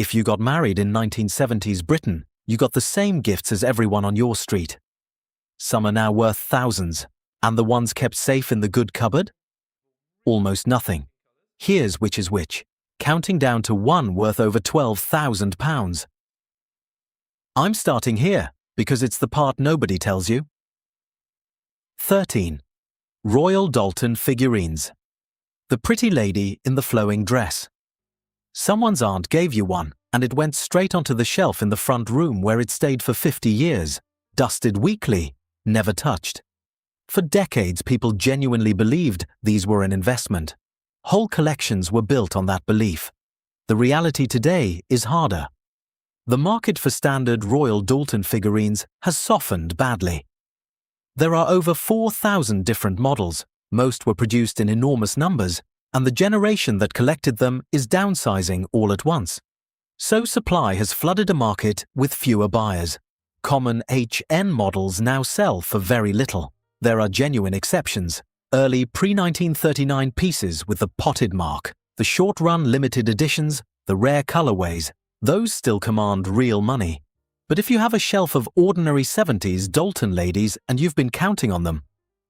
If you got married in 1970s Britain, you got the same gifts as everyone on your street. Some are now worth thousands, and the ones kept safe in the good cupboard? Almost nothing. Here's which is which, counting down to one worth over £12,000. I'm starting here, because it's the part nobody tells you. 13. Royal Doulton figurines. The pretty lady in the flowing dress. Someone's aunt gave you one, and it went straight onto the shelf in the front room where it stayed for 50 years, dusted weekly, never touched. For decades, people genuinely believed these were an investment. Whole collections were built on that belief. The reality today is harder. The market for standard Royal Doulton figurines has softened badly. There are over 4,000 different models, most were produced in enormous numbers, and the generation that collected them is downsizing all at once. So supply has flooded a market with fewer buyers. Common HN models now sell for very little. There are genuine exceptions. Early pre-1939 pieces with the potted mark, the short-run limited editions, the rare colorways, those still command real money. But if you have a shelf of ordinary 70s Doulton ladies and you've been counting on them,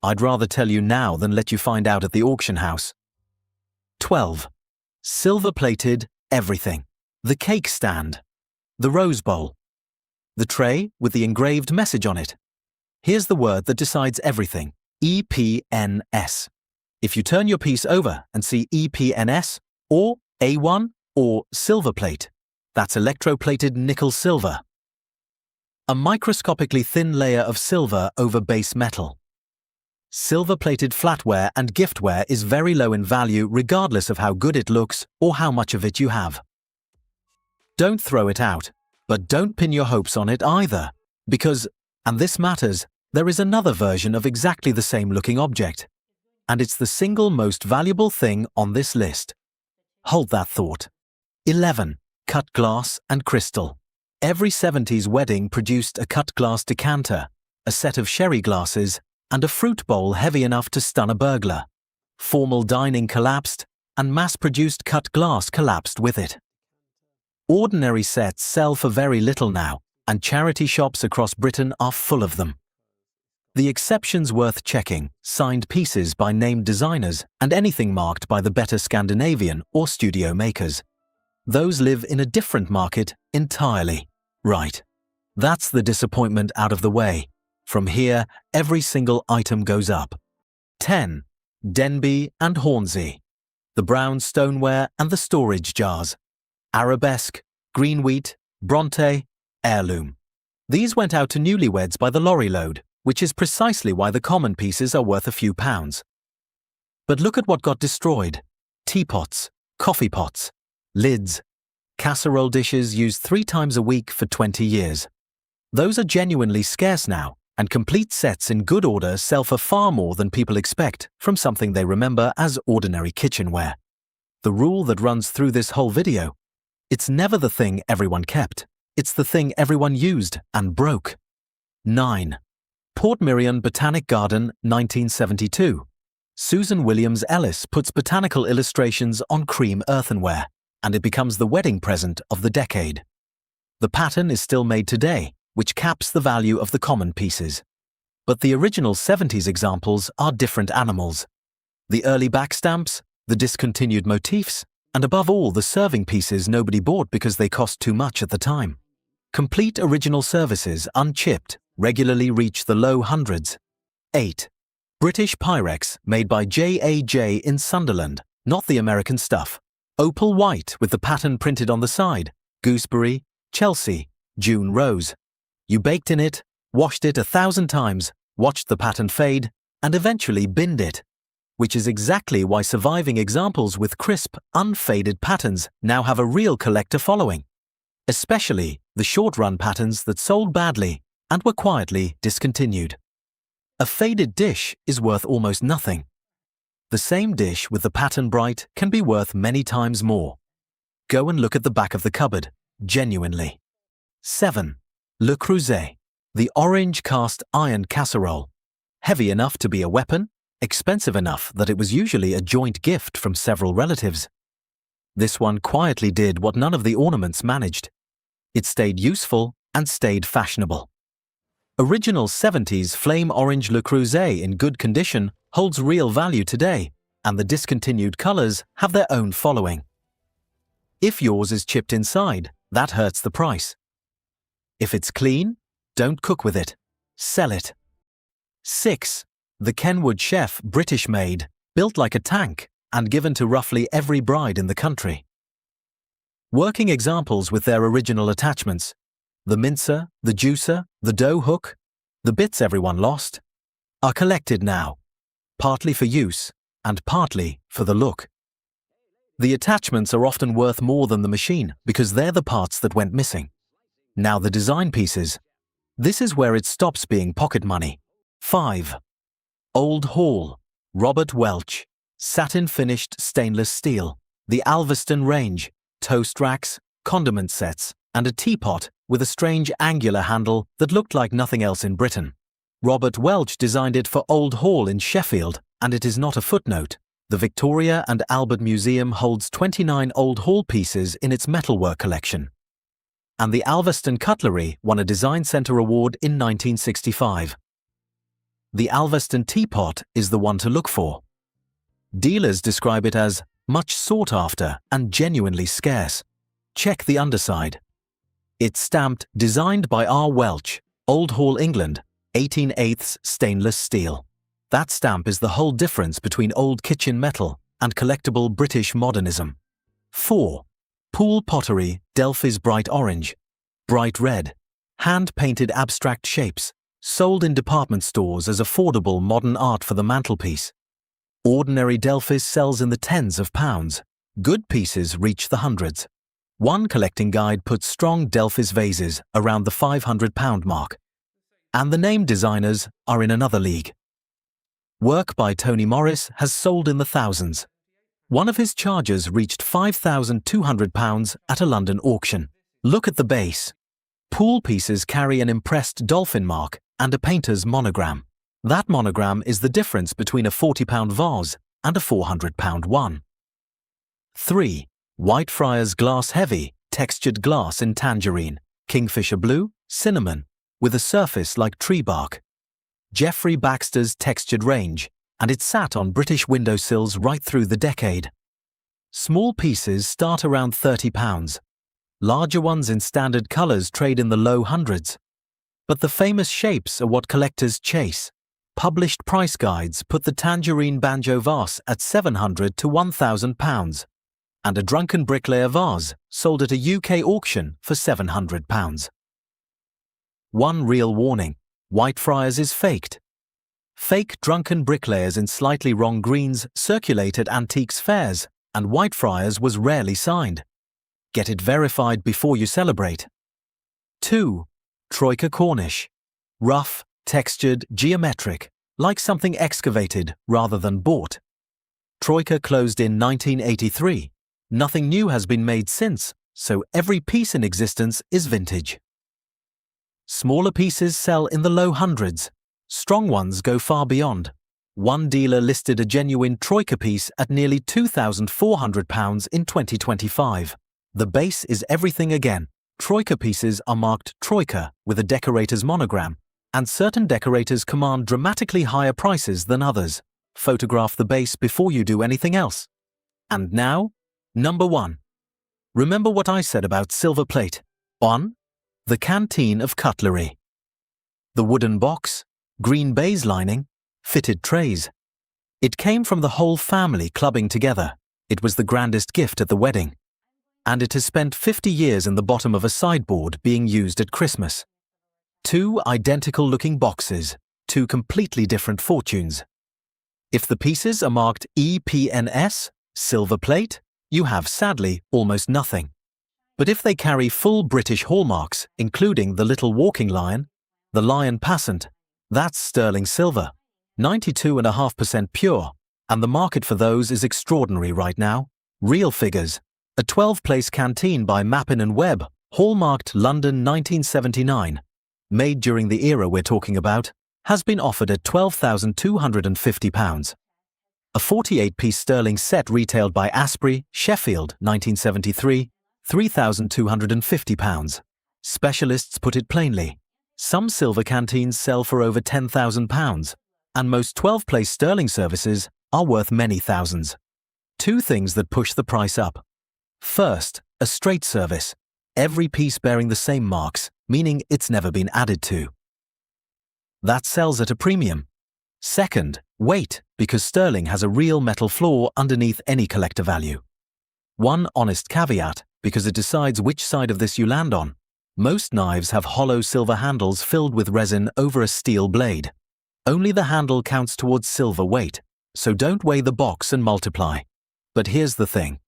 I'd rather tell you now than let you find out at the auction house. 12. Silver-plated everything. The cake stand. The rose bowl. The tray with the engraved message on it. Here's the word that decides everything. EPNS. If you turn your piece over and see EPNS, or A1, or silver plate, that's electroplated nickel silver. A microscopically thin layer of silver over base metal. Silver-plated flatware and giftware is very low in value regardless of how good it looks or how much of it you have. Don't throw it out, but don't pin your hopes on it either, because, and this matters, there is another version of exactly the same looking object, and it's the single most valuable thing on this list. Hold that thought. 11. Cut glass and crystal. Every 70s wedding produced a cut glass decanter, a set of sherry glasses, and a fruit bowl heavy enough to stun a burglar. Formal dining collapsed, and mass-produced cut glass collapsed with it. Ordinary sets sell for very little now, and charity shops across Britain are full of them. The exceptions worth checking, signed pieces by named designers, and anything marked by the better Scandinavian or studio makers. Those live in a different market entirely. Right. That's the disappointment out of the way. From here, every single item goes up. 10. Denby and Hornsea. The brown stoneware and the storage jars. Arabesque, green wheat, Bronte, heirloom. These went out to newlyweds by the lorry load, which is precisely why the common pieces are worth a few pounds. But look at what got destroyed. Teapots, coffee pots, lids, casserole dishes used 3 times a week for 20 years. Those are genuinely scarce now, and complete sets in good order sell for far more than people expect from something they remember as ordinary kitchenware. The rule that runs through this whole video: it's never the thing everyone kept, it's the thing everyone used and broke. 9. Portmeirion Botanic Garden, 1972. Susan Williams Ellis puts botanical illustrations on cream earthenware, and it becomes the wedding present of the decade. The pattern is still made today, which caps the value of the common pieces. But the original 70s examples are different animals. The early backstamps, the discontinued motifs, and above all the serving pieces nobody bought because they cost too much at the time. Complete original services, unchipped, regularly reach the low hundreds. 8. British Pyrex made by JAJ in Sunderland, not the American stuff. Opal white with the pattern printed on the side, gooseberry, Chelsea, June rose. You baked in it, washed it 1,000 times, watched the pattern fade, and eventually binned it. Which is exactly why surviving examples with crisp, unfaded patterns now have a real collector following. Especially the short-run patterns that sold badly and were quietly discontinued. A faded dish is worth almost nothing. The same dish with the pattern bright can be worth many times more. Go and look at the back of the cupboard, genuinely. 7. Le Creuset, the orange cast iron casserole. Heavy enough to be a weapon, expensive enough that it was usually a joint gift from several relatives. This one quietly did what none of the ornaments managed. It stayed useful and stayed fashionable. Original 70s flame orange Le Creuset in good condition holds real value today, and the discontinued colors have their own following. If yours is chipped inside, that hurts the price. If it's clean, don't cook with it. Sell it. 6. The Kenwood Chef British made, built like a tank and given to roughly every bride in the country. Working examples with their original attachments, the mincer, the juicer, the dough hook, the bits everyone lost, are collected now, partly for use and partly for the look. The attachments are often worth more than the machine because they're the parts that went missing. Now the design pieces. This is where it stops being pocket money. 5. Old Hall, Robert Welch, satin-finished stainless steel, the Alveston range, toast racks, condiment sets, and a teapot with a strange angular handle that looked like nothing else in Britain. Robert Welch designed it for Old Hall in Sheffield, and it is not a footnote. The Victoria and Albert Museum holds 29 Old Hall pieces in its metalwork collection. And the Alveston cutlery won a Design Centre award in 1965. The Alveston teapot is the one to look for. Dealers describe it as much sought after and genuinely scarce. Check the underside. It's stamped Designed by R. Welch, Old Hall, England, 18/8 stainless steel. That stamp is the whole difference between old kitchen metal and collectible British modernism. 4. Poole Pottery Delphis bright orange, bright red, hand-painted abstract shapes, sold in department stores as affordable modern art for the mantelpiece. Ordinary Delphis sells in the tens of pounds. Good pieces reach the hundreds. One collecting guide puts strong Delphis vases around the £500 mark. And the name designers are in another league. Work by Tony Morris has sold in the thousands. One of his chargers reached £5,200 at a London auction. Look at the base. Poole pieces carry an impressed dolphin mark and a painter's monogram. That monogram is the difference between a £40 vase and a £400 one. 3. Whitefriars glass heavy, textured glass in tangerine, kingfisher blue, cinnamon, with a surface like tree bark. Geoffrey Baxter's textured range, and it sat on British windowsills right through the decade. Small pieces start around £30. Larger ones in standard colours trade in the low hundreds. But the famous shapes are what collectors chase. Published price guides put the tangerine banjo vase at £700 to £1,000, and a drunken bricklayer vase sold at a UK auction for £700. One real warning: Whitefriars is faked. Fake drunken bricklayers in slightly wrong greens circulate at antiques fairs, and Whitefriars was rarely signed. Get it verified before you celebrate. 2. Troika Cornish. Rough, textured, geometric, like something excavated rather than bought. Troika closed in 1983. Nothing new has been made since, so every piece in existence is vintage. Smaller pieces sell in the low hundreds. Strong ones go far beyond. One dealer listed a genuine Troika piece at nearly £2,400 in 2025. The base is everything again. Troika pieces are marked Troika with a decorator's monogram, and certain decorators command dramatically higher prices than others. Photograph the base before you do anything else. And now, number 1. Remember what I said about silver plate? 1. The canteen of cutlery. The wooden box, green baize lining, fitted trays. It came from the whole family clubbing together. It was the grandest gift at the wedding. And it has spent 50 years in the bottom of a sideboard being used at Christmas. 2 identical-looking boxes, 2 completely different fortunes. If the pieces are marked EPNS, silver plate, you have, sadly, almost nothing. But if they carry full British hallmarks, including the little walking lion, the lion passant, that's sterling silver, 92.5% pure, and the market for those is extraordinary right now. Real figures. A 12-place canteen by Mappin & Webb, hallmarked London 1979, made during the era we're talking about, has been offered at £12,250. A 48-piece sterling set retailed by Asprey, Sheffield, 1973, £3,250. Specialists put it plainly. Some silver canteens sell for over £10,000, and most 12-place sterling services are worth many thousands. Two things that push the price up. First, a straight service. Every piece bearing the same marks, meaning it's never been added to. That sells at a premium. Second, weight, because sterling has a real metal floor underneath any collector value. One honest caveat, because it decides which side of this you land on. Most knives have hollow silver handles filled with resin over a steel blade. Only the handle counts towards silver weight, so don't weigh the box and multiply. But here's the thing.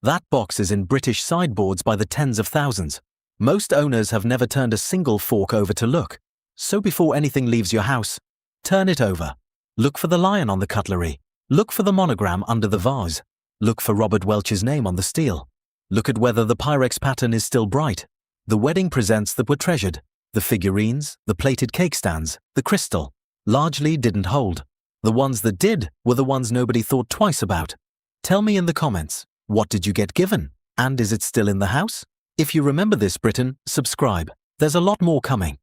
That box is in British sideboards by the tens of thousands. Most owners have never turned a single fork over to look. So before anything leaves your house, turn it over. Look for the lion on the cutlery. Look for the monogram under the vase. Look for Robert Welch's name on the steel. Look at whether the Pyrex pattern is still bright. The wedding presents that were treasured, the figurines, the plated cake stands, the crystal, largely didn't hold. The ones that did were the ones nobody thought twice about. Tell me in the comments, what did you get given? And is it still in the house? If you remember this, Britain, subscribe. There's a lot more coming.